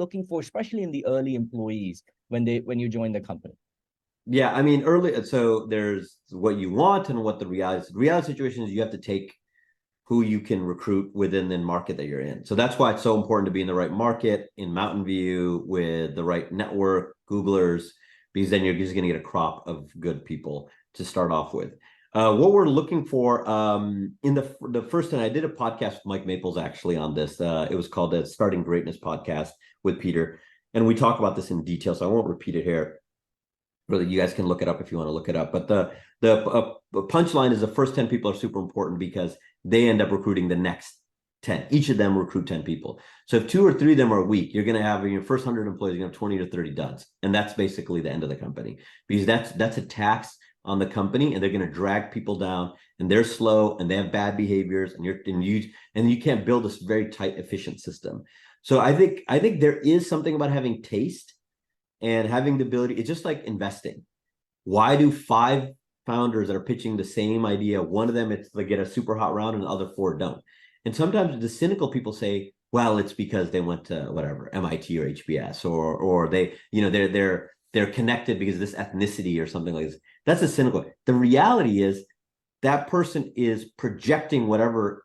looking for, especially in the early employees when you join the company? Yeah, I mean, early. So there's what you want and what the reality situation is. You have to take who you can recruit within the market that you're in. So that's why it's so important to be in the right market in Mountain View with the right network, Googlers, because then you're just going to get a crop of good people to start off with. What we're looking for in the first time, I did a podcast with Mike Maples actually on this. It was called the Starting Greatness Podcast with Peter, and we talk about this in detail. So I won't repeat it here. Really, you guys can look it up if you want to look it up. But the punchline is the first 10 people are super important because they end up recruiting the next 10. Each of them recruit 10 people. So if 2 or 3 of them are weak, you're going to have in your first 100 employees, you're going to have 20 to 30 duds. And that's basically the end of the company, because that's a tax on the company, and they're going to drag people down, and they're slow and they have bad behaviors, and you can't build this very tight, efficient system. So I think there is something about having taste and having the ability. It's just like investing. Why do 5 founders that are pitching the same idea, one of them it's they get a super hot round and the other 4 don't? And sometimes the cynical people say, well, it's because they went to whatever, MIT or HBS, or they, they're connected because of this ethnicity or something like this. That's a cynical. The reality is that person is projecting whatever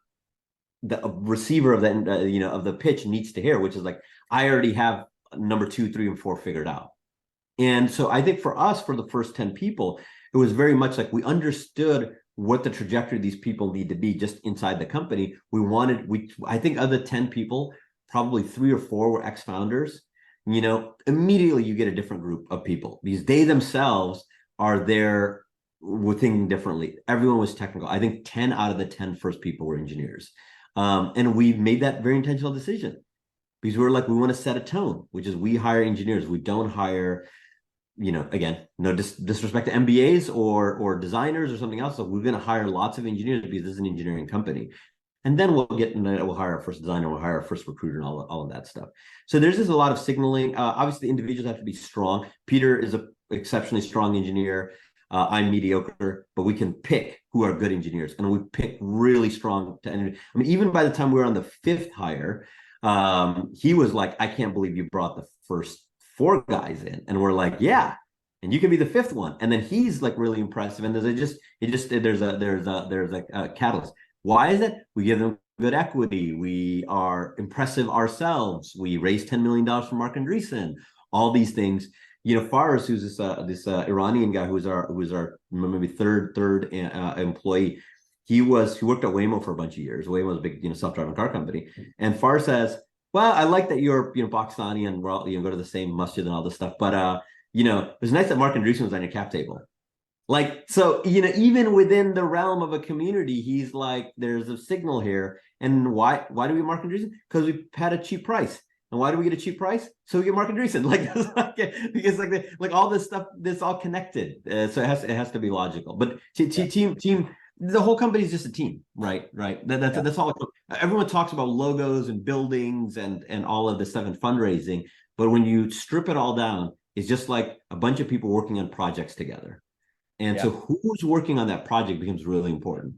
the receiver of the of the pitch needs to hear, which is like, I already have number 2, 3, and 4 figured out. And so I think for us, for the first 10 people, it was very much like we understood what the trajectory of these people need to be just inside the company. I think of the 10 people, probably 3 or 4 were ex-founders. Immediately you get a different group of people because they themselves are there with thinking differently. Everyone was technical. I think 10 out of the 10 first people were engineers. And we made that very intentional decision because we're like, we want to set a tone, which is we hire engineers. We don't hire, again, no disrespect to MBAs or designers or something else. So we're going to hire lots of engineers because this is an engineering company. And then we'll hire our first designer, we'll hire our first recruiter, and all of that stuff. So there's just a lot of signaling. Obviously, the individuals have to be strong. Peter is an exceptionally strong engineer. I'm mediocre, but we can pick who are good engineers, and we pick really strong. Even by the time we were on the 5th hire, he was like, "I can't believe you brought the first 4 guys in," and we're like, "Yeah, and you can be the 5th one." And then he's like really impressive, and there's a catalyst. Why is it? We give them good equity. We are impressive ourselves. We raised $10 million from Mark Andreessen. All these things. Faris, who's this Iranian guy who's our maybe third employee. He worked at Waymo for a bunch of years. Waymo is a big self-driving car company. And Faris says, "Well, I like that you're Pakistani and we're all go to the same masjid and all this stuff, but it was nice that Mark Andreessen was on your cap table." Like, so, even within the realm of a community, he's like, there's a signal here. And why do we Mark Andreessen? Because we had a cheap price. And why do we get a cheap price? So we get Mark Andreessen. Because like all this stuff, this all connected. So it has to be logical. But team, the whole company is just a team, right? That's all. Everyone talks about logos and buildings and all of this stuff and fundraising. But when you strip it all down, it's just like a bunch of people working on projects together. And so who's working on that project becomes really important.